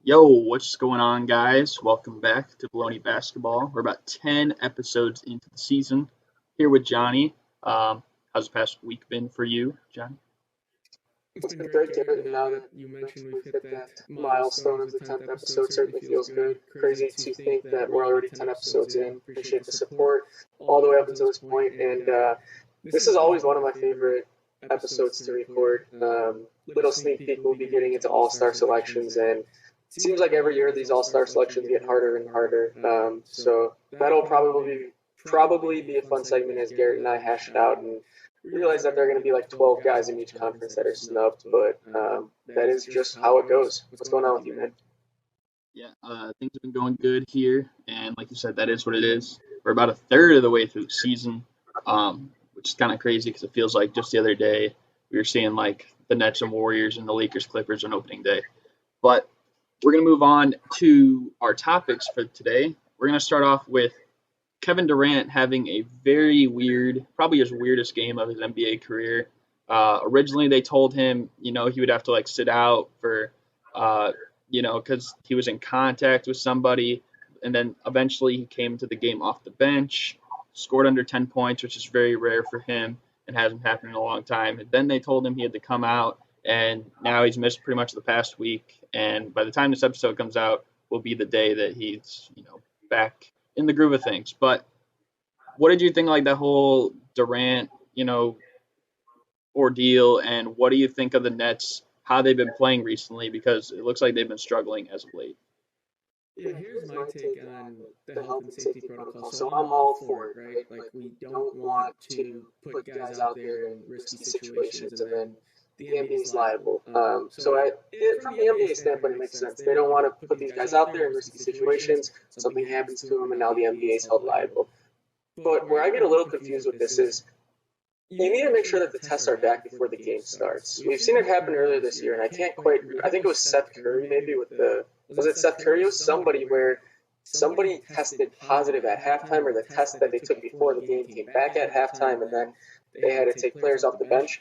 Yo, what's going on, guys? Welcome back to Bullony Basketball. We're about 10 episodes into the season. Here with Johnny. How's the past week been for you, Johnny? It's been great, Garrett, and now that you mentioned we've hit that milestone of the 10th episode, certainly feels good. Crazy to think that we're already 10 episodes in. Appreciate the support all the way up until this point, and this is always one of my favorite episodes to record. Little sneak peek, we'll be getting into All-Star selections, and it seems like every year these All-Star selections get harder and harder. So that'll probably be a fun segment as Garrett and I hash it out and realize that there are going to be like 12 guys in each conference that are snubbed, but that is just how it goes. What's going on with you, man? Yeah, things have been going good here, and like you said, that is what it is. We're about a third of the way through the season, which is kind of crazy because it feels like just the other day we were seeing like the Nets and Warriors and the Lakers Clippers on opening day. But we're going to move on to our topics for today. We're going to start off with Kevin Durant having a very weird, probably his weirdest game of his NBA career. Originally, they told him, he would have to like sit out for, because he was in contact with somebody, and then eventually he came to the game off the bench, scored under 10 points, which is very rare for him and hasn't happened in a long time. And then they told him he had to come out, and now he's missed pretty much the past week. And by the time this episode comes out, will be the day that he's, back in the groove of things. But what did you think like that whole Durant, ordeal, and what do you think of the Nets, how they've been playing recently? Because it looks like they've been struggling as of late. Yeah, here's my take on the health and safety protocol. So I'm all for it, right? Like, we don't want to put guys out there in risky situations and then the NBA is liable. From the NBA standpoint, it makes sense. They don't want to put these guys out there in risky situations. Something happens to them, and now the NBA is held liable. But where I get a little confused with this is you need to make sure that the tests are back before the game starts. We've seen it happen earlier this year, and I think it was Seth Curry maybe was it Seth Curry? It was somebody where somebody tested positive at halftime, or the test that they took before the game came back at halftime, and then they had to take players off the bench.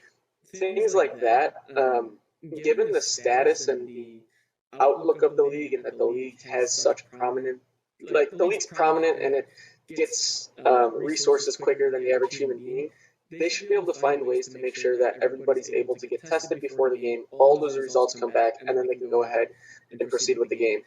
Things like that, given the status and the outlook of the league, and that the league has such the league's prominent and it gets resources quicker than the average human being. They should be able to find ways to make sure that everybody's able to get tested before the game, all those results come back, and then they can go ahead and proceed with the game.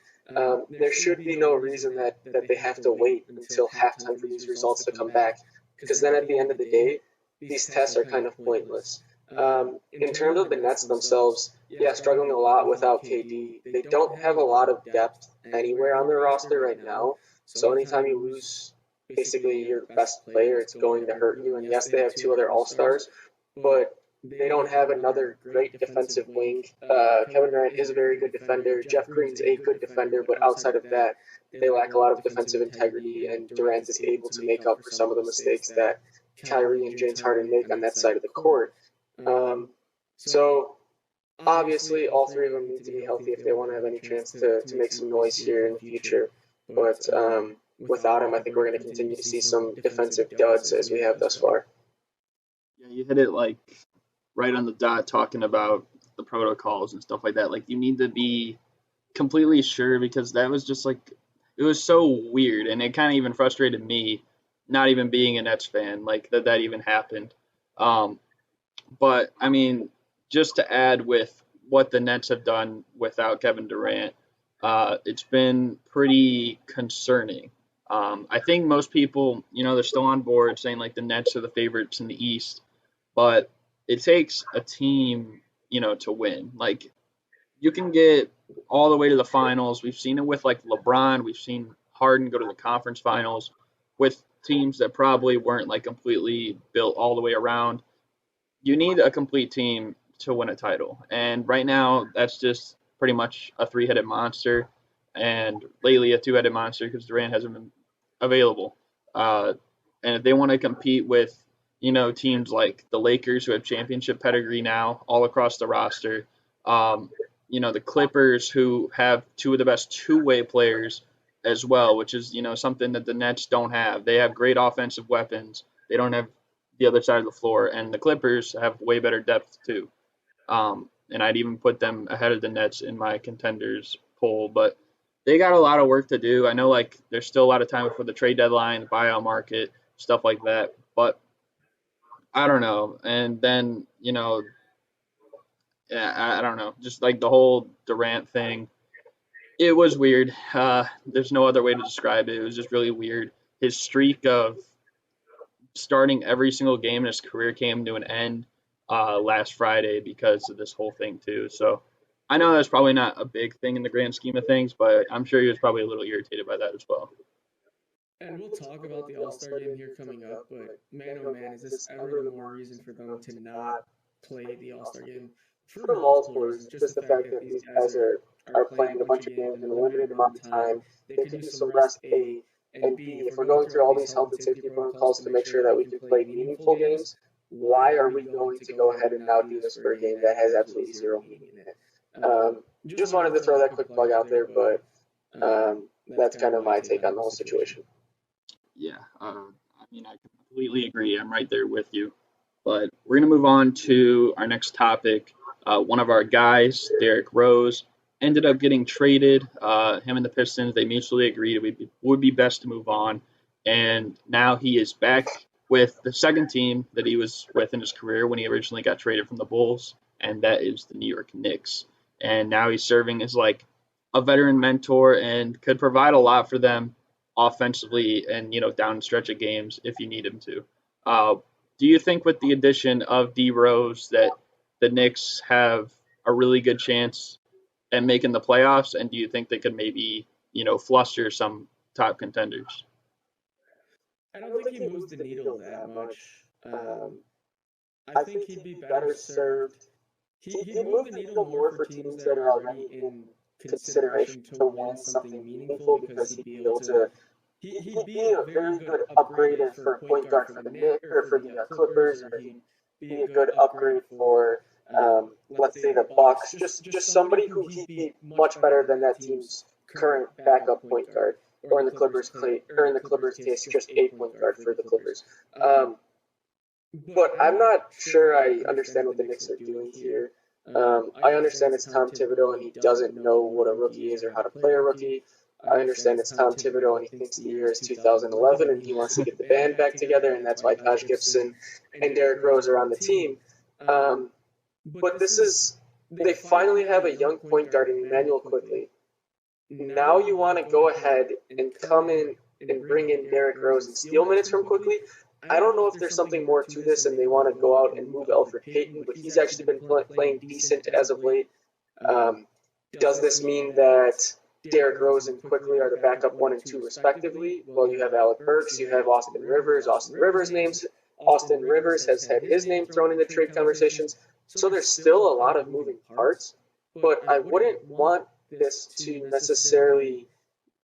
There should be no reason that they have to wait until halftime for these results to come back, because then at the end of the day, these tests are kind of pointless. In terms of the Nets themselves, yeah, struggling a lot without KD. They don't have a lot of depth anywhere on their roster right now, so anytime you lose basically your best player, it's going to hurt you. And yes, they have two other All-Stars, but they don't have another great defensive wing. Kevin Durant is a very good defender. Jeff Green's a good defender, but outside of that, they lack a lot of defensive integrity, and Durant is able to make up for some of the mistakes that Kyrie and James Harden make on that side of the court. So obviously, all three of them need to be healthy if they want to have any chance to make some noise here in the future. But without him, I think we're going to continue to see some defensive duds as we have thus far. Yeah, you hit it like right on the dot talking about the protocols and stuff like that. Like, you need to be completely sure, because that was just like, it was so weird, and it kind of even frustrated me, not even being a Nets fan, like that even happened. But I mean, just to add with what the Nets have done without Kevin Durant, it's been pretty concerning. I think most people, they're still on board saying like the Nets are the favorites in the East, but it takes a team, to win. Like, you can get all the way to the finals. We've seen it with like LeBron. We've seen Harden go to the conference finals with teams that probably weren't like completely built all the way around. You need a complete team to win a title. And right now, that's just pretty much a three-headed monster, and lately a two-headed monster because Durant hasn't been available. And if they want to compete with, teams like the Lakers, who have championship pedigree now all across the roster, the Clippers, who have two of the best two-way players as well, which is, something that the Nets don't have. They have great offensive weapons. They don't have the other side of the floor, and the Clippers have way better depth too. And I'd even put them ahead of the Nets in my contenders poll, but they got a lot of work to do. I know like there's still a lot of time before the trade deadline, the buyout market, stuff like that. But I don't know. And then, yeah, I don't know. Just like the whole Durant thing, it was weird. There's no other way to describe it. It was just really weird. His streak of starting every single game in his career came to an end last Friday because of this whole thing too. So I know that's probably not a big thing in the grand scheme of things, but I'm sure he was probably a little irritated by that as well. And we'll talk about the All Star game here coming up, but man, oh man, is this ever the more reason for them to not play the All Star game for multiple reasons? Just the fact that these guys are playing a bunch of games in a limited amount of time. They could use some rest, A, and B. If we're going through all these health and safety protocols to make sure that we can play meaningful games, why are we going to go ahead and now do this for a game that has absolutely zero meaning in it? Just wanted to throw that quick plug out there, but that's kind of my take on the whole situation. Yeah, I mean, I completely agree. I'm right there with you. But we're going to move on to our next topic. One of our guys, Derrick Rose, ended up getting traded. Him and the Pistons, they mutually agreed it would be best to move on. And now he is back with the second team that he was with in his career when he originally got traded from the Bulls, and that is the New York Knicks. And now he's serving as like a veteran mentor and could provide a lot for them offensively and down the stretch of games if you need him to. Do you think with the addition of D Rose that the Knicks have a really good chance at making the playoffs? And do you think they could maybe fluster some top contenders? I don't think he moves the needle that much. I think he'd be better served. He'd move the needle more for teams that are already in consideration to win something meaningful because he'd be able to. He'd be a very good upgrade for a point guard for the Knicks or for the Clippers, or he'd be a good upgrade for let's say the Bucks. Just somebody who he'd be much better than that team's current backup point guard, or in the Clippers case, just a point guard for the Clippers. But I'm not sure I understand what the Knicks are doing here. I understand it's Tom Thibodeau and he doesn't know what a rookie is or how to play a rookie. I understand it's Tom Thibodeau and he thinks the year is 2011 and he wants to get the band back together, and that's why Taj Gibson and Derrick Rose are on the team. But they finally have a young point guard in Emmanuel Quickly. Now you want to go ahead and come in and bring in Derrick Rose and steal minutes from Quickly. I don't know if there's something more to this and they want to go out and move Elfrid Payton, but he's actually been playing decent as of late. Does this mean that Derrick Rose and Quickly are the backup 1 and 2 respectively? Well, you have Alec Burks, you have Austin Rivers. Austin Rivers has had his name thrown in the trade conversations. So there's still a lot of moving parts, but I wouldn't want this to necessarily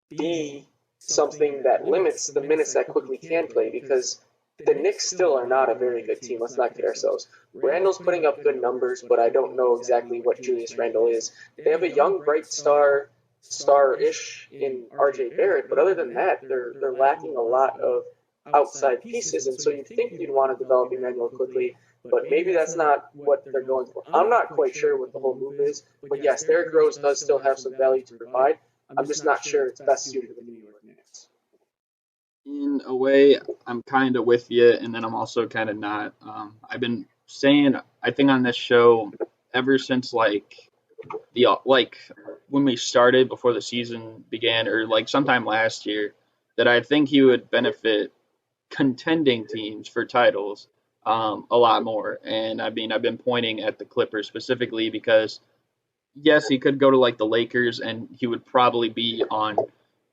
be something that limits the minutes that Quickly can play, because the Knicks still are not a very good team. Let's not kid ourselves. Randall's putting up good numbers, but I don't know exactly what Julius Randle is. They have a young, bright star-ish in R.J. Barrett, but other than that, they're lacking a lot of outside pieces, and so you'd think you'd want to develop Emmanuel Quickly, but maybe that's not what they're going for. I'm not quite sure what the whole move is, but yes, Derrick Rose does still have some value to provide. I'm just not sure it's best suited for the New York Knicks. In a way, I'm kind of with you, and then I'm also kind of not. I've been saying, I think on this show, ever since like when we started before the season began, or like sometime last year, that I think he would benefit contending teams for titles a lot more. And I mean, I've been pointing at the Clippers specifically because yes, he could go to like the Lakers and he would probably be on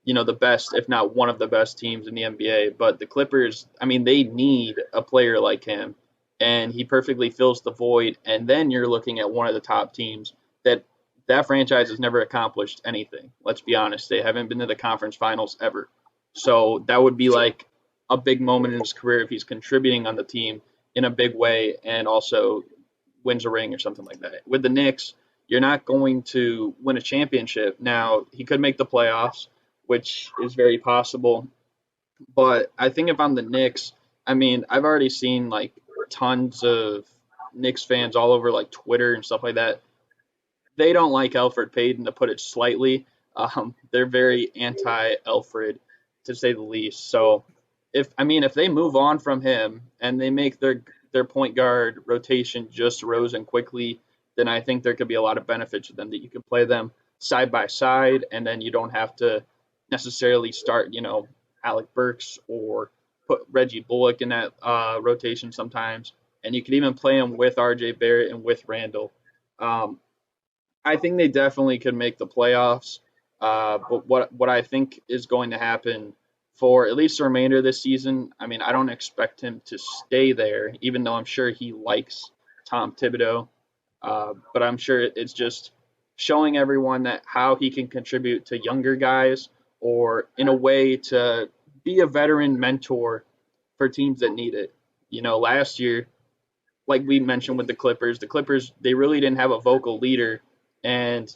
the best, if not one of the best teams in the NBA. But the Clippers, I mean, they need a player like him, and he perfectly fills the void. And then you're looking at one of the top teams that franchise has never accomplished anything. Let's be honest. They haven't been to the conference finals ever. So that would be like a big moment in his career if he's contributing on the team in a big way and also wins a ring or something like that. With the Knicks, you're not going to win a championship. Now, he could make the playoffs, which is very possible. But I think if I'm the Knicks, I mean, I've already seen like tons of Knicks fans all over like Twitter and stuff like that. They don't like Elfrid Payton, to put it slightly. They're very anti-Alfred, to say the least. So if they move on from him and they make their point guard rotation just Rose and quickly, then I think there could be a lot of benefit to them that you can play them side by side, and then you don't have to necessarily start, Alec Burks or put Reggie Bullock in that rotation sometimes, and you could even play him with R.J. Barrett and with Randall. Um, I think they definitely could make the playoffs. But what I think is going to happen for at least the remainder of this season, I mean, I don't expect him to stay there, even though I'm sure he likes Tom Thibodeau. But I'm sure it's just showing everyone that how he can contribute to younger guys, or in a way to be a veteran mentor for teams that need it. Last year, like we mentioned with the Clippers, they really didn't have a vocal leader, and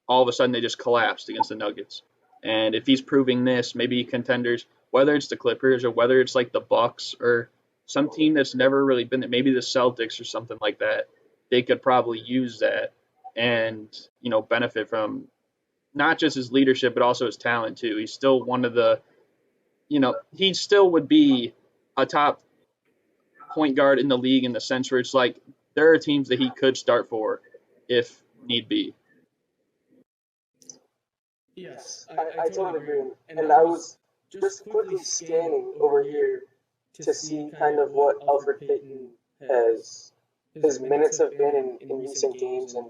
all of a sudden they just collapsed against the Nuggets. And if he's proving this, maybe contenders, whether it's the Clippers or whether it's like the Bucks or some team that's never really been there, maybe the Celtics or something like that, they could probably use that and benefit from not just his leadership but also his talent too. He's still one of the, he still would be a top point guard in the league in the sense where it's like there are teams that he could start for if need be. Yes, I totally agree. And I was just quickly scanning over here to see kind of what Alfred Payton has his minutes have been in recent games. And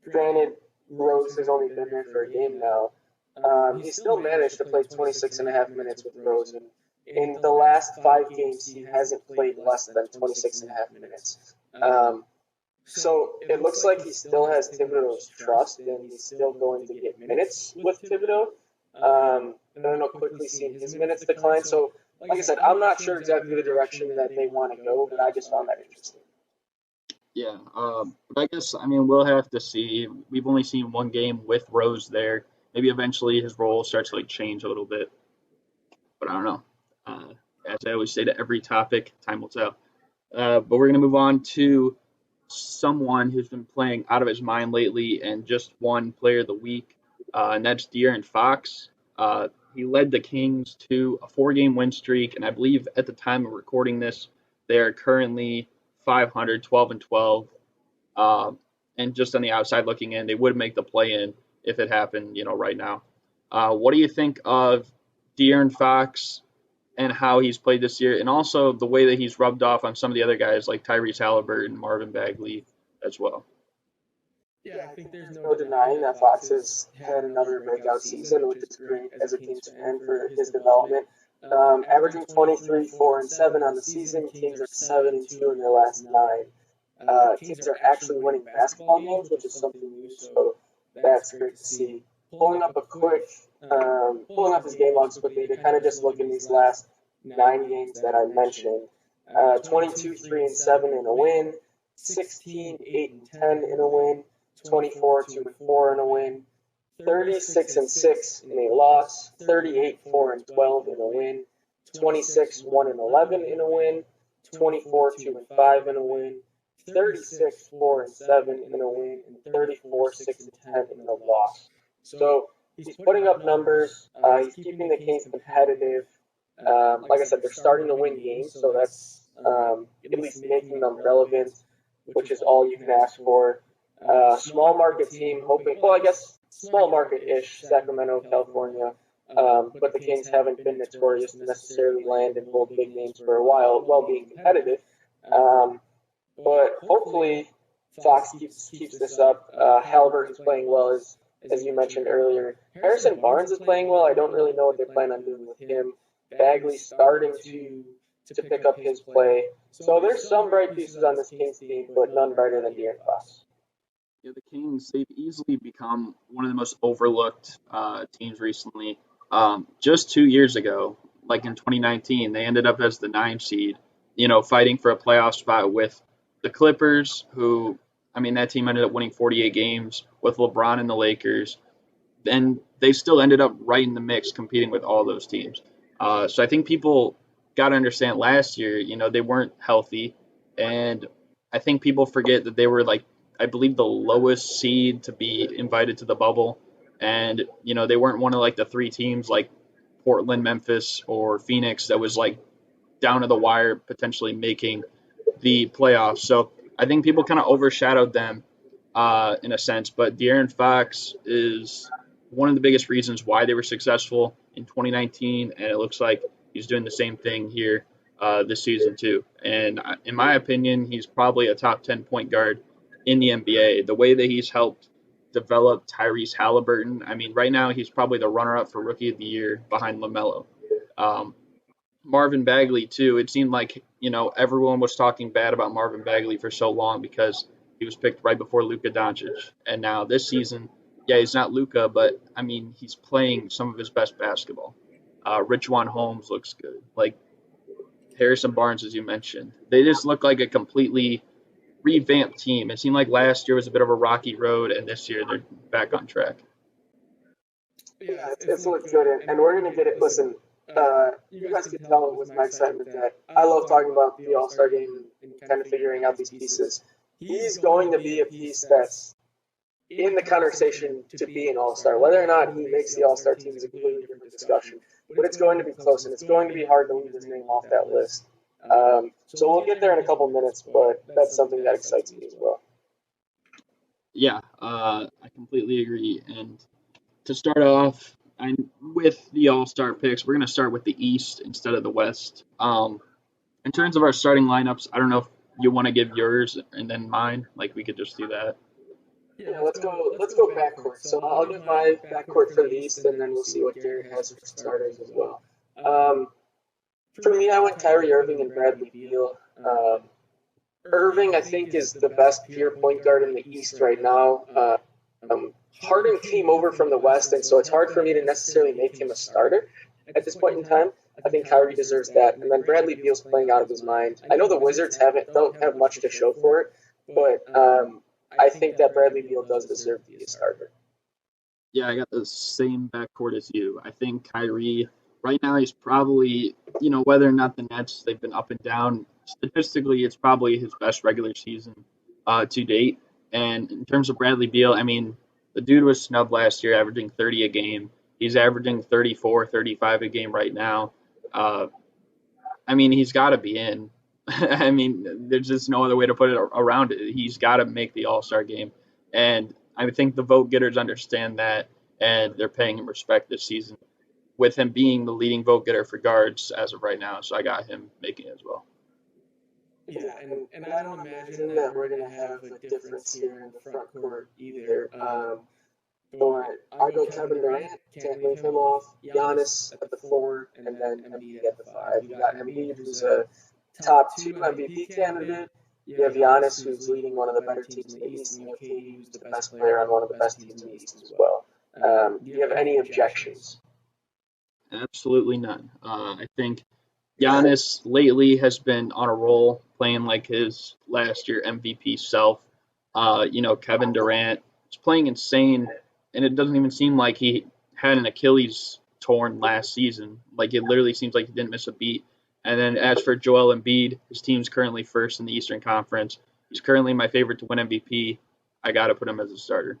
granted, Rose has only been there for a game now. He still managed to play 26 and a half minutes with Rose. And in the last 5 games, he hasn't played less than 26 and a half minutes. So it looks like he still has Thibodeau's trust, and he's still going to get minutes with Thibodeau. And I know quickly seeing his minutes decline. So, like I said, I'm not sure exactly the direction that they want to go, but I just found that interesting. Yeah, but I guess we'll have to see. We've only seen one game with Rose there. Maybe eventually his role starts to change a little bit, but I don't know. As I always say to every topic, time will tell. But we're gonna move on to someone who's been playing out of his mind lately and just won Player of the Week, and that's De'Aaron Fox. He led the Kings to a 4-game win streak, and I believe at the time of recording this, they are currently 500, 12 and 12. And just on the outside looking in, they would make the play-in if it happened, right now. What do you think of De'Aaron Fox and how he's played this year, and also the way that he's rubbed off on some of the other guys like Tyrese Halliburton, Marvin Bagley as well? Yeah, I think there's no denying that Fox has had another breakout season, which is great as a Kings fan for his development. Averaging 23, 4 and 7 on the season. Kings are 7 and 2 in their last 9. Kings are actually winning basketball games, which is something new, so that's great to see. Pulling up his game logs quickly to kind of just look in these last 9 games that I mentioned. 22, 3 and 7 in a win. 16, 8 and 10 in a win. 24, 2 and 4 in a win. 36 and 6 in a loss. 38, 4 and 12 in a win. 26, 1 and 11 in a win. 24, 2 and 5 in a win. 36, 4 and 7 in a win, and 34, 6 and 10 in a loss. So he's putting up numbers. He's keeping the Kings competitive. Like I said, they're starting to win games, so that's at least making them relevant, which is all you can ask for. Small market team, small market-ish, Sacramento, California. But the Kings haven't been notorious to necessarily land and hold big names for a while being competitive. But hopefully Fox keeps this up. Halliburton's playing well, as you mentioned earlier. Harrison Barnes is playing well. I don't really know what they plan on doing with him. Bagley's starting to pick up his play. So there's some bright pieces on this Kings team, but none brighter than De'Aaron Fox. Yeah, the Kings, they've easily become one of the most overlooked teams recently. Just 2 years ago, like in 2019, they ended up as the 9th seed, fighting for a playoff spot with the Clippers, who, that team ended up winning 48 games with LeBron and the Lakers. And they still ended up right in the mix competing with all those teams. So I think people got to understand last year, they weren't healthy. And I think people forget that they were I believe the lowest seed to be invited to the bubble. And, they weren't one of like the three teams like Portland, Memphis, or Phoenix that was like down to the wire potentially making the playoffs. So I think people kind of overshadowed them in a sense. But De'Aaron Fox is one of the biggest reasons why they were successful in 2019, and it looks like he's doing the same thing here this season too. And in my opinion, he's probably a top 10 point guard in the NBA. The way that he's helped develop Tyrese Halliburton, I mean, right now he's probably the runner-up for Rookie of the Year behind LaMelo. Um, Marvin Bagley too. It seemed like everyone was talking bad about Marvin Bagley for so long because he was picked right before Luka Doncic, and now this season, yeah, he's not Luka, but I mean he's playing some of his best basketball. Richaun Holmes looks good, like Harrison Barnes, as you mentioned. They just look like a completely revamped team. It seemed like last year was a bit of a rocky road, and this year they're back on track. Yeah, it's looked good, and we're gonna get it. Listen, you guys can tell it was my excitement that I love talking about the All Star game and kind of figuring out these pieces. He's going to be a piece that's in the conversation to be an All Star. Whether or not he makes the All Star team is a completely different discussion, but it's going to be close, and it's going to be hard to leave his name off that list. So we'll get there in a couple minutes, but that's something that excites me as well. Yeah, I completely agree. And to start off, with the All Star picks, we're going to start with the East instead of the West. In terms of our starting lineups, I don't know if you want to give yours and then mine. Like we could just do that. Yeah, let's go. Let's go backcourt. So I'll give my backcourt for the East, and then we'll see what Garrett has for starters as well. Um, for me, I went Kyrie Irving and Bradley Beal. Irving, I think, is the best pure point guard in the East right now. Harden came over from the West, and so it's hard for me to necessarily make him a starter at this point in time. I think Kyrie deserves that, and then Bradley Beal's playing out of his mind. I know the Wizards don't have much to show for it, but I think that Bradley Beal does deserve to be a starter. Yeah, I got the same backcourt as you. I think Kyrie, right now, he's probably, whether or not the Nets, they've been up and down. Statistically, it's probably his best regular season to date. And in terms of Bradley Beal, I mean, the dude was snubbed last year, averaging 30 a game. He's averaging 34, 35 a game right now. I mean, he's got to be in. I mean, there's just no other way to put it around it. He's got to make the All-Star game. And I think the vote getters understand that, and they're paying him respect this season with him being the leading vote getter for guards as of right now. So I got him making it as well. Yeah, and I don't imagine that we're going to have a difference here in the front court either. But I go Kevin Durant, can't leave him off. Giannis at the 4, and then Embiid at the 5. You got Embiid, who's a top 2 MVP candidate. You have Giannis, who's leading one of the better teams in the East, and you have KD, who's the best player on one of the best teams in the East as well. Do you have any objections? Absolutely none. I think Giannis lately has been on a roll, playing like his last year MVP self. Kevin Durant is playing insane, and it doesn't even seem like he had an Achilles torn last season. Like it literally seems like he didn't miss a beat. And then as for Joel Embiid, his team's currently first in the Eastern Conference. He's currently my favorite to win MVP. I got to put him as a starter.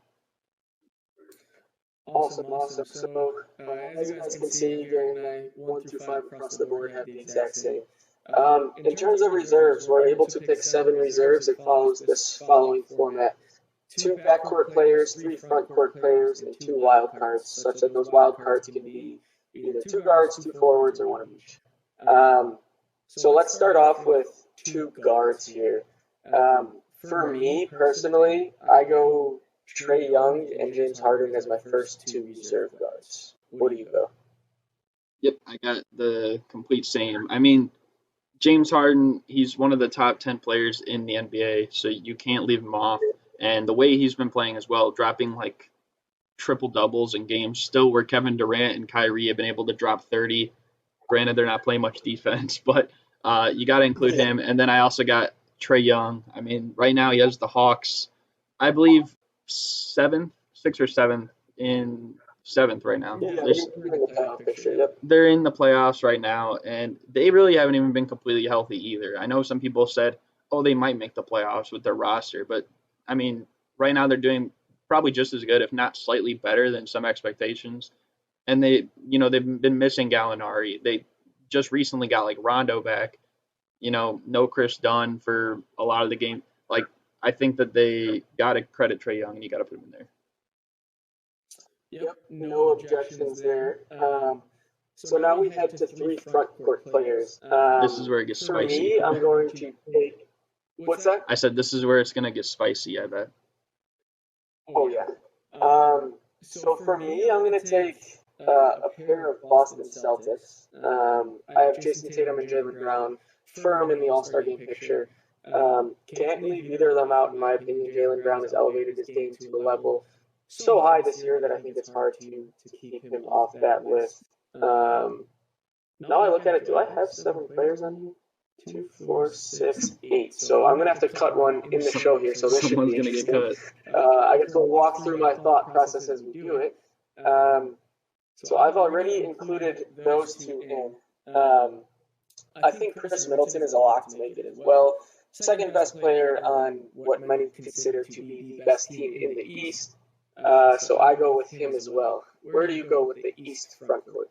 Awesome. So, as you guys can see, Gary and I, 1 through 5 across the board, have the exact same. In terms of reserves, we're able to pick 7 reserves. It follows this following format: 2 backcourt players, 3 frontcourt players, and 2 wild cards, such that those wild cards can be either 2 guards, 2 forwards, or 1 of each. So let's start off with 2 guards here. For me, personally, I go Trae Young and James Harden as my first 2 reserve guards. What do you go? Yep, I got the complete same. I mean, James Harden, he's one of the top 10 players in the NBA, so you can't leave him off. And the way he's been playing as well, dropping like triple doubles in games, still where Kevin Durant and Kyrie have been able to drop 30. Granted, they're not playing much defense, but you got to include him. And then I also got Trae Young. I mean, right now he has the Hawks, I believe, 6th or 7th in 7th right now. Yeah, they're in the playoff picture. Yep. They're in the playoffs right now, and they really haven't even been completely healthy either. I know some people said, oh, they might make the playoffs with their roster, but I mean, right now they're doing probably just as good, if not slightly better than some expectations. And they've been missing Gallinari. They just recently got like Rondo back. No Chris Dunn for a lot of the game. Like, I think that they got to credit Trae Young, and you got to put him in there. Yep, no objections there. So now we head to three front court players. This is where it gets For spicy. me, I'm going to take. What's that? I said this is where it's gonna get spicy. I bet. Oh yeah. So for me, I'm going to take a pair of Boston Celtics. I have Jason Tatum and Jaylen Brown firm in the All-Star game picture. Can't leave either of them out, in my opinion. Jaylen Brown has elevated his game to a level so high this year that I think it's hard to keep him off that list. Now I look at it, do I have 7 players on here? 2, 4, 6, 8. So I'm going to have to cut one in the show here, so this should be interesting. I get to walk through my thought process as we do it. So I've already included those 2 in. I think Chris Middleton is a lock to make it as well. Second best player on what many consider to be the best team in the East. So I go with him as well. Where do you go with the East front court?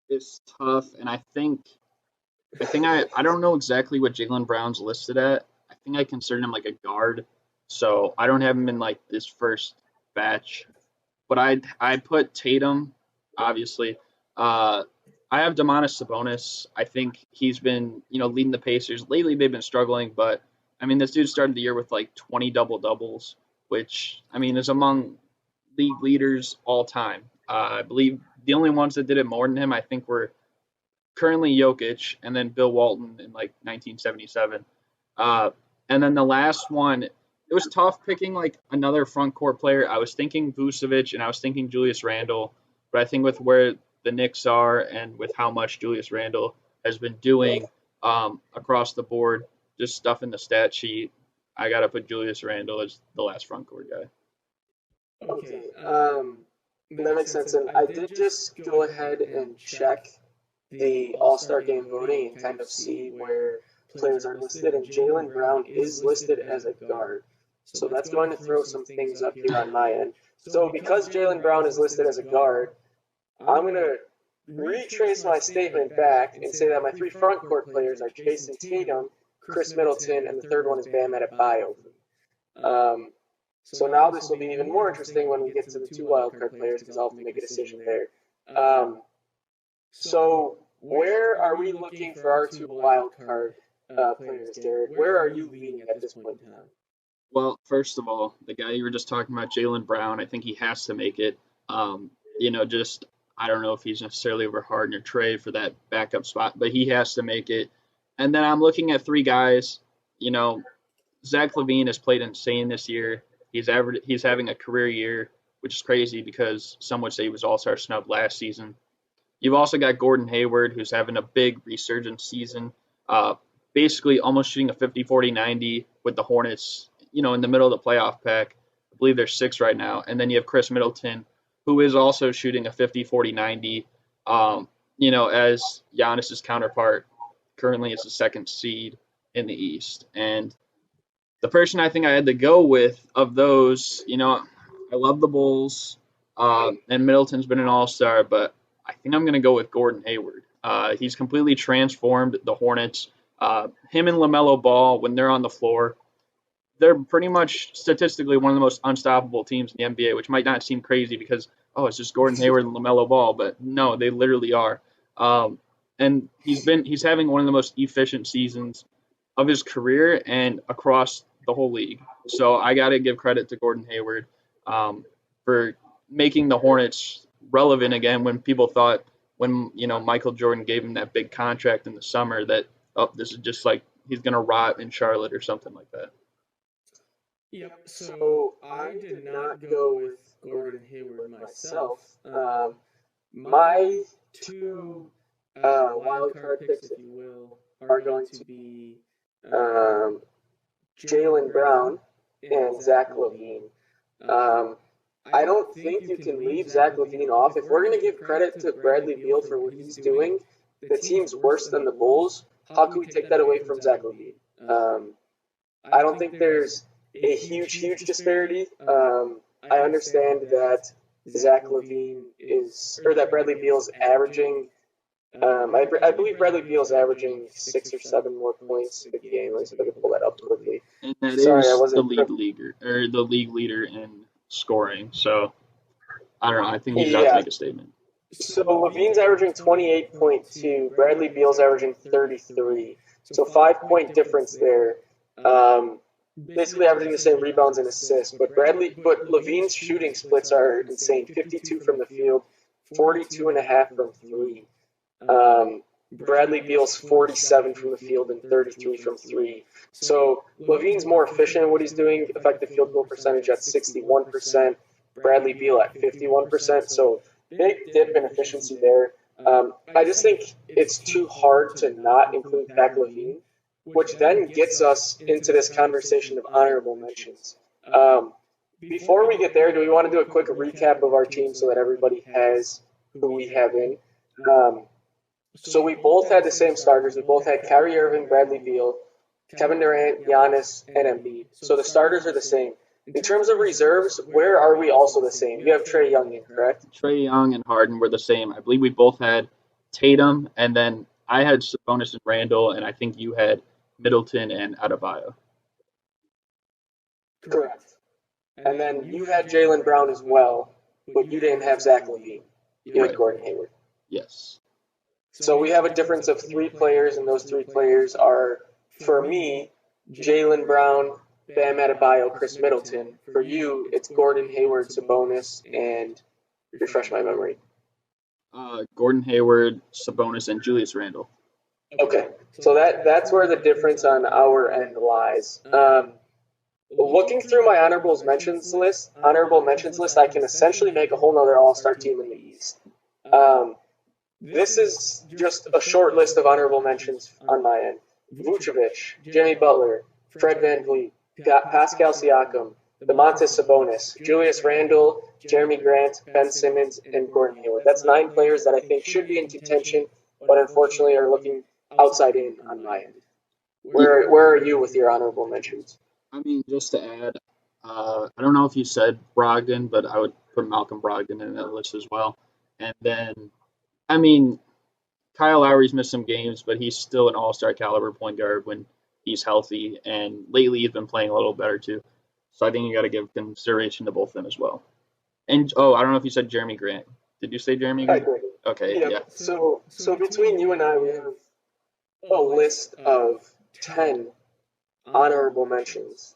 It's tough, and I don't know exactly what Jaylen Brown's listed at. I think I consider him like a guard, so I don't have him in like this first batch. But I put Tatum, obviously. I have Domantas Sabonis. I think he's been leading the Pacers lately. They've been struggling, but I mean this dude started the year with like 20 doubles, which I mean is among league leaders all time. I believe the only ones that did it more than him, I think, were currently Jokic, and then Bill Walton in like 1977. And then the last one, it was tough picking like another front court player. I was thinking Vucevic and I was thinking Julius Randle, but I think with where the Knicks are and with how much Julius Randle has been doing across the board, just stuff in the stat sheet, I got to put Julius Randle as the last front court guy. Okay, that makes sense. And I did just go ahead and check the All-Star game voting and kind of see where players are listed, and Jaylen Brown is listed as a guard. So that's going to throw some things up here on my end. So because Jaylen Brown is listed as a guard, I'm going to retrace my statement back and say that my 3 front court players are Jason Tatum, Chris Middleton, and the third one is Bam Adebayo. So now this will be even more interesting when we get to the 2 wildcard players, because I'll have to make a decision there. So where are we looking for our 2 wildcard players, Derek? Where are you leaning at this point in time? Well, first of all, the guy you were just talking about, Jaylen Brown, I think he has to make it. I don't know if he's necessarily over Harden or Trae for that backup spot, but he has to make it. And then I'm looking at 3 guys. Zach LaVine has played insane this year. He's having a career year, which is crazy because some would say he was All-Star snub last season. You've also got Gordon Hayward, who's having a big resurgence season, basically almost shooting a 50-40-90 with the Hornets, in the middle of the playoff pack. I believe they're 6th right now. And then you have Chris Middleton, who is also shooting a 50-40-90, as Giannis's counterpart. Currently is the 2nd seed in the East. And the person I think I had to go with of those, I love the Bulls, and Middleton's been an all-star, but I think I'm going to go with Gordon Hayward. He's completely transformed the Hornets. Him and LaMelo Ball, when they're on the floor, they're pretty much statistically one of the most unstoppable teams in the NBA, which might not seem crazy because, it's just Gordon Hayward and LaMelo Ball, but no, they literally are. And he's having one of the most efficient seasons of his career and across the whole league. So I got to give credit to Gordon Hayward for making the Hornets relevant again when people thought when Michael Jordan gave him that big contract in the summer that this is just like he's going to rot in Charlotte or something like that. Yep, so I did not go with Gordon Hayward myself. My 2 wildcard picks, if you will, are going to be Jaylen Brown and Zach LaVine. I don't think you can leave Zach LaVine off. If we're going to give credit to Bradley Beal for what he's doing, the team's worse than the Bulls. How can we take that away from Zach LaVine? I don't think there's a huge disparity. I understand that Zach LaVine that Bradley Beal's averaging. I believe Bradley Beal's averaging 6 or 7 more points a game. Let me pull that up quickly. And that Sorry, I is the wasn't. league leader in scoring. So I don't know. I think he's about to Yeah. make a statement. So LaVine's averaging 28.2. Bradley Beal's averaging 33. So 5 point difference there. Basically averaging the same rebounds and assists, but LaVine's shooting splits are insane. 52 from the field, 42.5 from three. Bradley Beal's 47 from the field and 33 from three. So LaVine's more efficient in what he's doing. Effective field goal percentage at 61%. Bradley Beal at 51%. So big dip in efficiency there. I just think it's too hard to not include Zach LaVine, which then gets us into this conversation of honorable mentions. Before we get there, do we want to do a quick recap of our team so that everybody has who we have in? So we both had the same starters. We both had Kyrie Irving, Bradley Beal, Kevin Durant, Giannis, and Embiid. So the starters are the same. In terms of reserves, where are we also the same? You have Trae Young in, correct? Trae Young and Harden were the same. I believe we both had Tatum, and then I had Sabonis and Randall, and I think you had Middleton and Adebayo. Correct. And then you had Jaylen Brown as well, but you didn't have Zach LaVine. You had Gordon Hayward. Yes. So we have a difference of 3 players, and those 3 players are, for me, Jaylen Brown, Bam Adebayo, Chris Middleton. For you, it's Gordon Hayward, Sabonis, and refresh my memory. Gordon Hayward, Sabonis, and Julius Randle. Okay, so that's where the difference on our end lies. Looking through my honorable mentions list, I can essentially make a whole nother all-star team in the East. This is just a short list of honorable mentions on my end. Vucevic, Jimmy Butler, Fred VanVleet, Pascal Siakam, Domantas Sabonis, Julius Randle, Jeremy Grant, Ben Simmons, and Gordon Hayward. That's 9 players that I think should be in contention, but unfortunately are looking outside in on my end. Where are you with your honorable mentions? I mean, just to add, I don't know if you said Brogdon, but I would put Malcolm Brogdon in that list as well. And then, I mean, Kyle Lowry's missed some games, but he's still an all-star caliber point guard when he's healthy, and lately he's been playing a little better too. So I think you got to give consideration to both of them as well. And I don't know if you said Jeremy Grant. Did you say Jeremy Grant? I did. Okay, yeah. So between you and I, we have a list of 10 honorable mentions,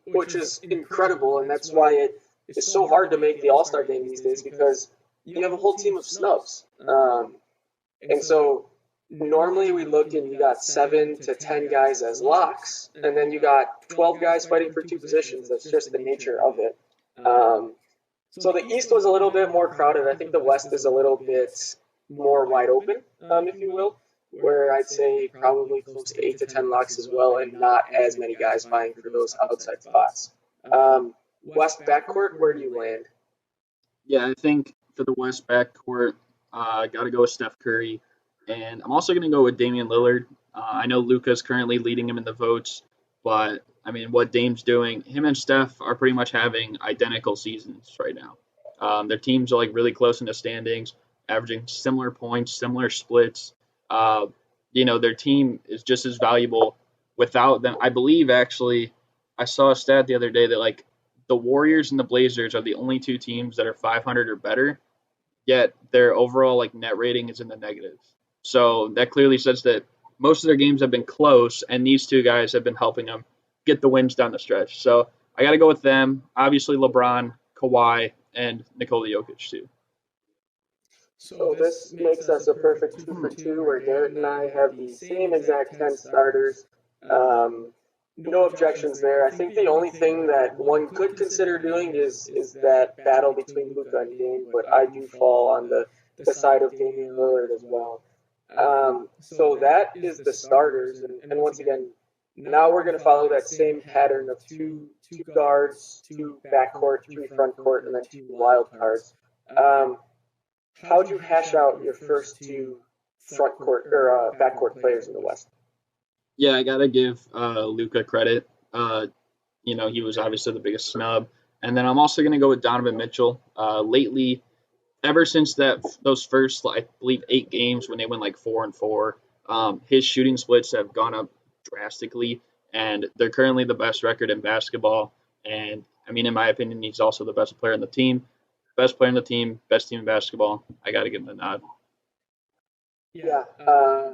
which is incredible, and that's why it's so hard to make the All-Star game these days, because you have a whole team of snubs. And so normally we look and you got 7 to 10 guys as locks, and then you got 12 guys fighting for 2 positions. That's just the nature of it. So the East was a little bit more crowded. I think the West is a little bit more wide open, if you will, where I'd say probably close to 8 to 10 locks as well, and not as many guys vying for those outside spots. West backcourt, where do you land? Yeah, I think for the West backcourt, I got to go with Steph Curry, and I'm also going to go with Damian Lillard. I know Luka's currently leading him in the votes, but I mean, what Dame's doing, him and Steph are pretty much having identical seasons right now. Their teams are like really close in the standings, averaging similar points, similar splits. Their team is just as valuable without them. I believe actually, I saw a stat the other day that like the Warriors and the Blazers are the only 2 teams that are 500 or better, yet their overall like net rating is in the negatives. So that clearly says that most of their games have been close, and these 2 guys have been helping them get the wins down the stretch. So I got to go with them. Obviously, LeBron, Kawhi, and Nikola Jokic too. So this makes us a perfect 2 for 2, where Garrett and I have the same exact 10 starters. No objections there. I think the only thing that one could consider doing is that battle between Luka and Dame, but I do fall on the side of Damian Lillard as well. So that is the starters, and once again, now we're going to follow that same pattern of two guards, 2 backcourt, 3 front court, and then 2 wild cards. How'd you hash out your first 2 front court or backcourt players in the West? Yeah, I gotta give Luka credit. he was obviously the biggest snub. And then I'm also going to go with Donovan Mitchell. Lately, ever since those first, I believe, 8 games when they went like 4-4, his shooting splits have gone up drastically, and they're currently the best record in basketball. And I mean, in my opinion, he's also the best player in the team. Best player in the team, best team in basketball. I got to give him the nod. Yeah,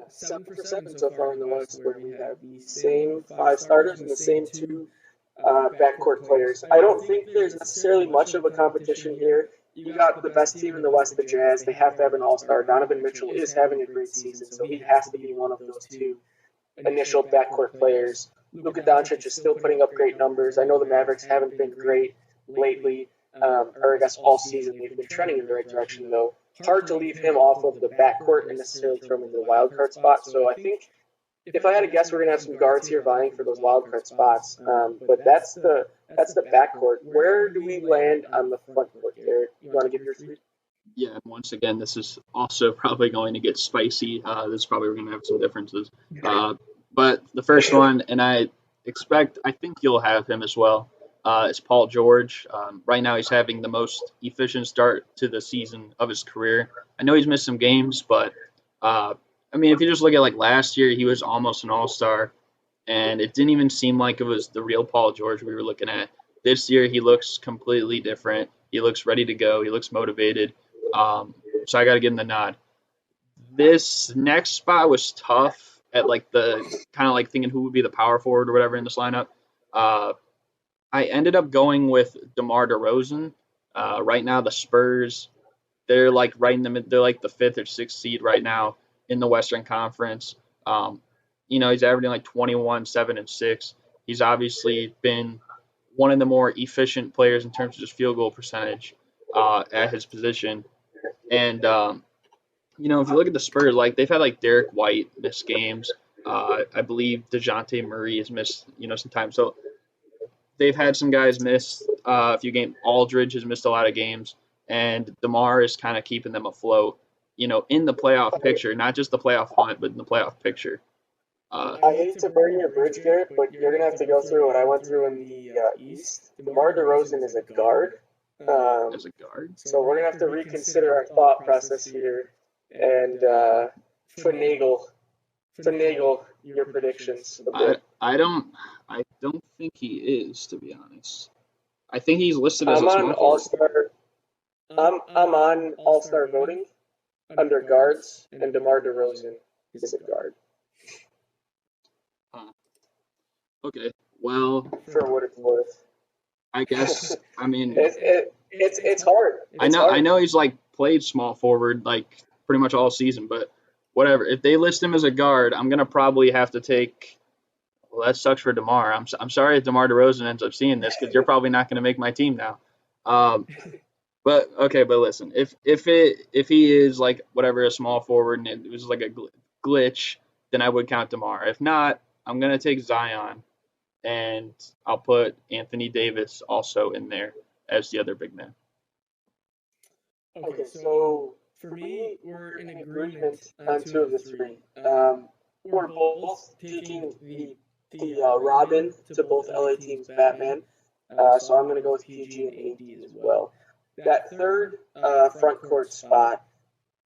7 for 7 so far in the West, where we have the same 5 starters and the same 2 backcourt players. I don't think there's necessarily much of a competition here. You got the best team in the West, the Jazz. They have to have an all-star. Donovan Mitchell is having a great season, so he has to be one of those 2 initial backcourt players. Luka Doncic is still putting up great numbers. I know the Mavericks haven't been great lately, or I guess all season. They've been trending in the right direction, though. Hard to leave him off of the backcourt and necessarily throw him into the wild card spot. So I think if I had to guess, we're gonna have some guards here vying for those wild card spots. But that's the backcourt. Where do we land on the front court, Derek? You want to give your 3? Yeah, and once again, this is also probably going to get spicy. This is probably going to have some differences. But the first one, and I think you'll have him as well, is Paul George. Right now, he's having the most efficient start to the season of his career. I know he's missed some games, but I mean, if you just look at like last year, he was almost an all-star, and it didn't even seem like it was the real Paul George we were looking at. This year, he looks completely different. He looks ready to go. He looks motivated. So I got to give him the nod. This next spot was tough at like the kind of like thinking who would be the power forward or whatever in this lineup. I ended up going with DeMar DeRozan. Right now, the Spurs, they're like right in the mid. They're like the 5th or 6th seed right now in the Western Conference. He's averaging like 21, 7, and 6. He's obviously been one of the more efficient players in terms of just field goal percentage at his position. And if you look at the Spurs, like they've had like Derek White miss games. I believe DeJounte Murray has missed some time. So they've had some guys miss a few games. Aldridge has missed a lot of games, and DeMar is kind of keeping them afloat. In the playoff picture, not just the playoff hunt, but in the playoff picture. I hate to burn your bridge, Garrett, but you're gonna have to go through what I went through in the East. DeMar DeRozan is a guard. As a guard. So we're gonna have to reconsider our thought process here and finagle your predictions a bit. I don't think he is, to be honest. I think he's listed as I'm on all-star. I'm on all-star voting under guards, and DeMar DeRozan is a guard. Okay, well, for what it's worth. I guess. I mean, it's hard. I know he's like played small forward like pretty much all season, but whatever. If they list him as a guard, I'm gonna probably have to take. Well, that sucks for DeMar. I'm sorry if DeMar DeRozan ends up seeing this because you're probably not gonna make my team now. But listen, if he is like whatever a small forward and it was like a glitch, then I would count DeMar. If not, I'm gonna take Zion, and I'll put Anthony Davis also in there as the other big man. Okay, so for me, we're in agreement on 2 of the 3. We're both taking the Robin to both LA teams Batman. So I'm going to go with PG and AD as well. That third front court spot,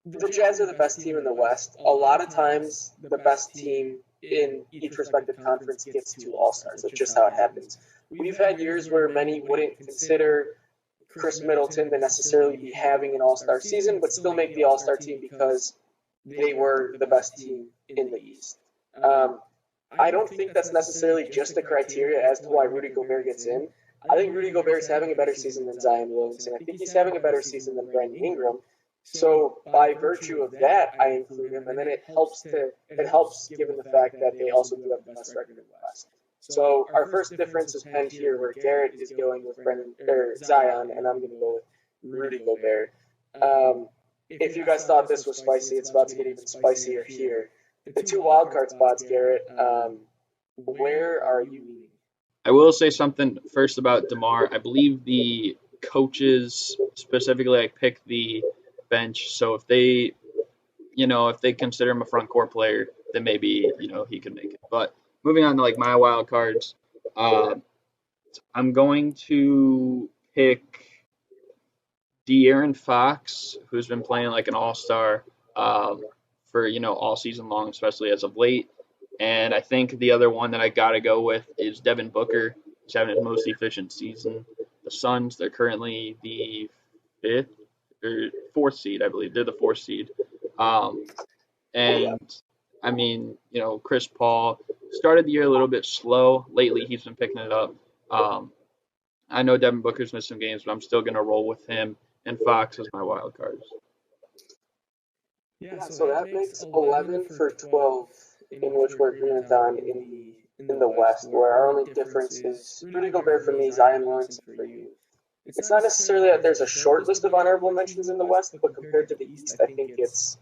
the Jazz are the best team in the West. A lot of times, the best team in each respective conference gets 2 All-Stars. That's just how it happens. We've had years where many wouldn't consider Chris Middleton to necessarily be having an all-star season, but still make the all-star team because they were the best team in the East. I don't think that's necessarily just the criteria as to why Rudy Gobert gets in. I think Rudy Gobert is having a better season than Zion Williamson. I think he's having a better season than Brandon Ingram. So by virtue of that, I include him, and then it helps given the fact that they also do have the best record in the West. So our first difference is penned here, where Garrett is going with Zion, and I'm going to go with Rudy Gobert. If you guys thought this was spicy, it's about to get even spicier here. The 2 wildcard spots, Garrett. Where are you leaning? I will say something first about DeMar. I believe the coaches specifically pick the bench. So if they consider him a front court player, then maybe he could make it. But moving on to my wild cards. To I'm going to pick De'Aaron Fox, who's been playing like an all-star for all season long, especially as of late. And I think the other one that I gotta go with is Devin Booker. He's having his most efficient season. The Suns, they're currently the fifth or fourth seed, I believe. They're the fourth seed. And I mean, Chris Paul started the year a little bit slow. Lately, he's been picking it up. I know Devin Booker's missed some games, but I'm still gonna roll with him and Fox as my wild cards. Yeah, so that makes 11 for 12 in which we're agreement on in the West, where our only difference is Rudy Gobert for me, Zion Williamson for you. It's not necessarily that there's a short list of honorable mentions in the West, but compared to the East, I think it's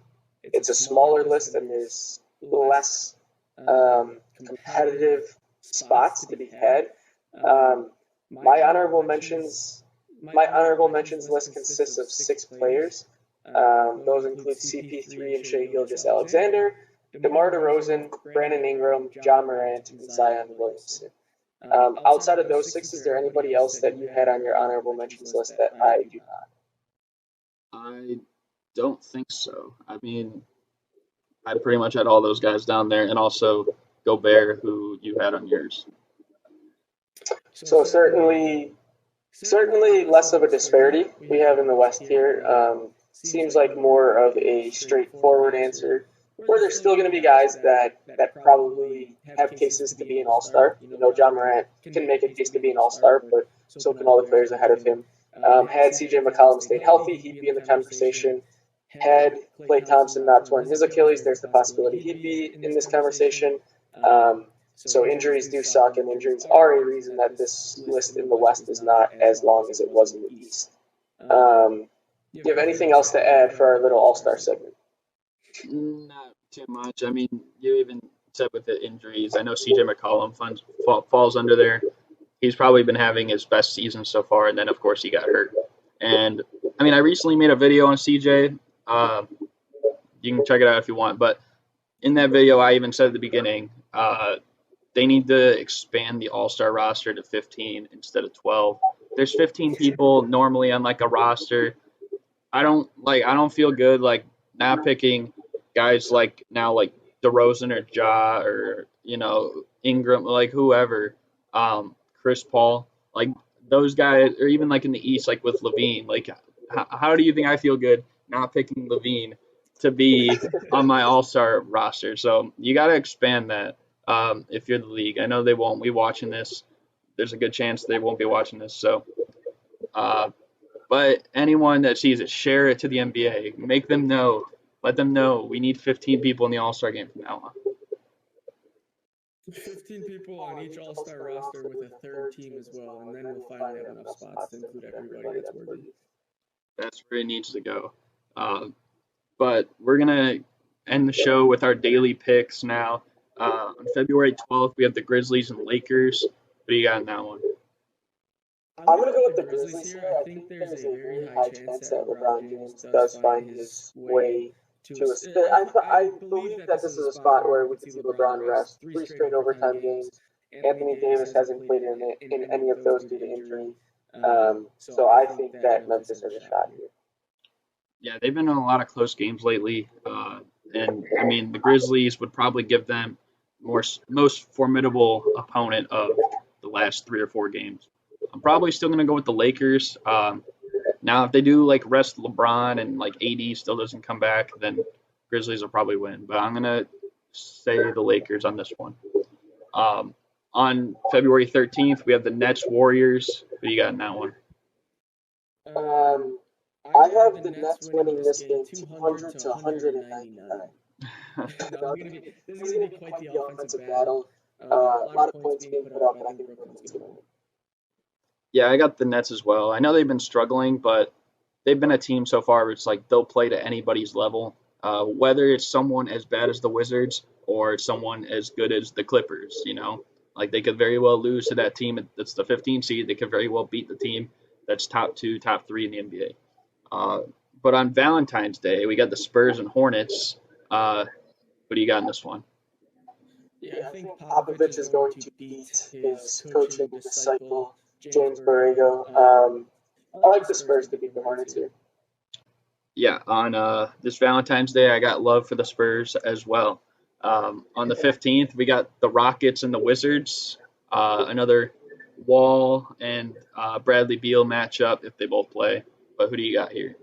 a smaller list and there's less competitive spots to be had. My honorable mentions list consists of 6 players. Those include CP3 and Shai Gilgeous-Alexander, DeMar DeRozan, Brandon Ingram, Ja Morant, and Zion Williamson. Outside of those 6, is there anybody else that you had on your honorable mentions list that I do not? I don't think so. I mean, I pretty much had all those guys down there, and also Gobert, who you had on yours. So certainly less of a disparity we have in the West here. Seems like more of a straightforward answer, where there's still going to be guys that probably have cases to be an all-star. Ja Morant can make a case to be an all-star, but so can all the players ahead of him. Had CJ McCollum stayed healthy, he'd be in the conversation. Had Klay Thompson not torn his Achilles, there's the possibility he'd be in this conversation. So injuries do suck, and injuries are a reason that this list in the West is not as long as it was in the East. Do you have anything else to add for our little all-star segment? Not too much. I mean, you even said with the injuries. I know CJ McCollum falls under there. He's probably been having his best season so far, and then, of course, he got hurt. And, I mean, I recently made a video on CJ. You can check it out if you want. But in that video, I even said at the beginning, they need to expand the all-star roster to 15 instead of 12. There's 15 people normally on, like, a roster. I don't feel good, like, not picking guys like DeRozan or Ja or, Ingram, like, whoever, Chris Paul, like, those guys, or even, like, in the East, like, with Levine. Like, how do you think I feel good not picking Levine to be on my all-star roster? So you got to expand that if you're the league. I know they won't be watching this. There's a good chance they won't be watching this. So, but anyone that sees it, share it to the NBA. Make them know. Let them know we need 15 people in the All-Star game from now on. 15 people on each all-star roster with a third team as well, and then we'll finally have enough spots to include everybody that's worthy. That's where it needs to go. But we're going to end the show with our daily picks now. On February 12th, we have the Grizzlies and Lakers. What do you got in that one? I'm going to go with the Grizzlies here. I think there's a very high chance that LeBron James does find his way to a... I believe that this is a spot where we could see LeBron rest 3 straight overtime games. Anthony Davis hasn't played in any of those due to injury. So I think that Memphis has a shot here. Yeah, they've been in a lot of close games lately. And, I mean, the Grizzlies would probably give them most formidable opponent of the last 3 or 4 games. I'm probably still going to go with the Lakers. Now, if they do, like, rest LeBron and, like, AD still doesn't come back, then Grizzlies will probably win. But I'm going to say the Lakers on this one. On February 13th, we have the Nets-Warriors. What do you got in that one? I have the Nets winning this game 200 to 199. This is going to be quite the offensive battle. A lot of points being put up, and I think Brooklyn's going to win. Yeah, I got the Nets as well. I know they've been struggling, but they've been a team so far where it's like they'll play to anybody's level, whether it's someone as bad as the Wizards or it's someone as good as the Clippers, Like, they could very well lose to that team that's the 15 seed. They could very well beat the team that's top 2, top 3 in the NBA. But on Valentine's Day, we got the Spurs and Hornets. What do you got in this one? Yeah, I think Popovich is going to beat his coaching disciple James Borrego. I like the Spurs to beat the Hornets here. Yeah, on this Valentine's Day, I got love for the Spurs as well. On the 15th, we got the Rockets and the Wizards. Another Wall and Bradley Beal matchup if they both play. But who do you got here?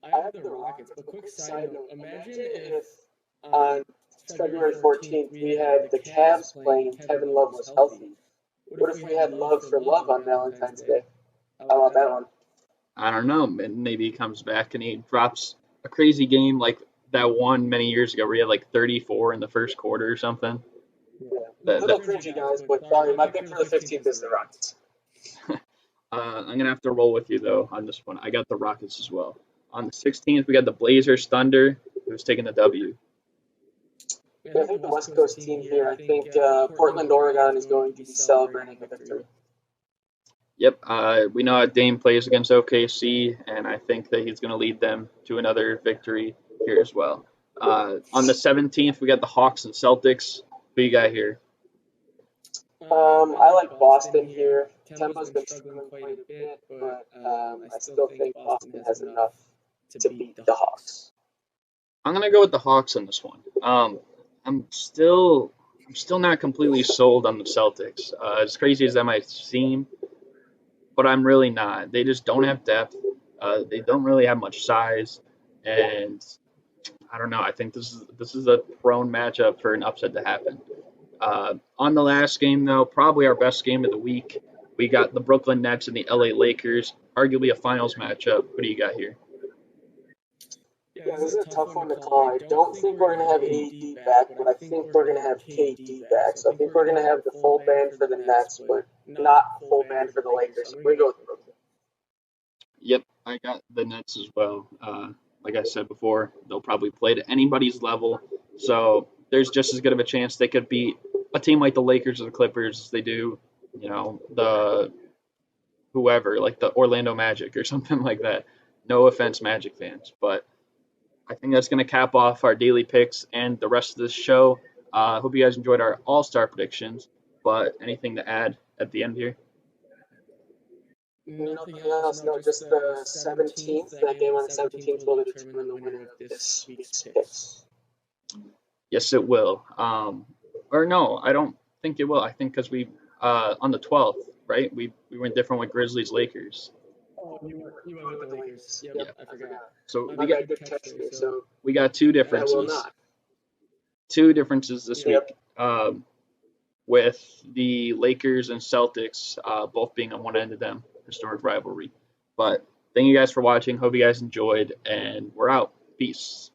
I have the Rockets, but quick side note, imagine if on February 14th we had the Cavs playing and Kevin Love was healthy. What if we had Love for Love on Valentine's Day? How about that one? I don't know. Maybe he comes back and he drops a crazy game like that one many years ago where he had like 34 in the first quarter or something. Yeah. A little cringy, guys, but sorry, my pick for the 15th is the Rockets. I'm going to have to roll with you, though, on this one. I got the Rockets as well. On the 16th, we got the Blazers Thunder, who's taking the W. I think the West Coast team here, I think Portland, Oregon is going to be celebrating the victory. Yep, we know how Dame plays against OKC, and I think that he's going to lead them to another victory here as well. On the 17th, we got the Hawks and Celtics. Who you got here? I like Boston here. Kemba's been struggling quite a bit, but I still think Boston has enough to beat the Hawks. I'm going to go with the Hawks on this one. I'm still not completely sold on the Celtics. As crazy as that might seem, but I'm really not. They just don't have depth. They don't really have much size, and I don't know. I think this is a prone matchup for an upset to happen. On the last game, though, probably our best game of the week, we got the Brooklyn Nets and the LA Lakers, arguably a finals matchup. What do you got here? Yeah, this is a tough one to call. I don't think we're going to have AD back, but I think we're going to have KD back. So I think we're going to have the full band for the Nets, but not full band for the Lakers. So we go with Brooklyn. Yep, I got the Nets as well. Like I said before, they'll probably play to anybody's level. So there's just as good of a chance they could beat a team like the Lakers or the Clippers as they do, the whoever, like the Orlando Magic or something like that. No offense, Magic fans, but I think that's going to cap off our daily picks and the rest of this show. I hope you guys enjoyed our all-star predictions, but anything to add at the end here? Nothing else, no, just the 17th. That game on the 17th will determine the winner of this week's picks. Yes, it will. Or no, I don't think it will. I think because we, on the 12th, right, we went different with Grizzlies, Lakers. Oh, you went with the Lakers. Yep, Yeah. I forgot. So We got good catch there, so we got two I will differences. not. Two differences this Yep. week, with the Lakers and Celtics both being on one end of them, historic rivalry. But thank you guys for watching. Hope you guys enjoyed, and we're out. Peace.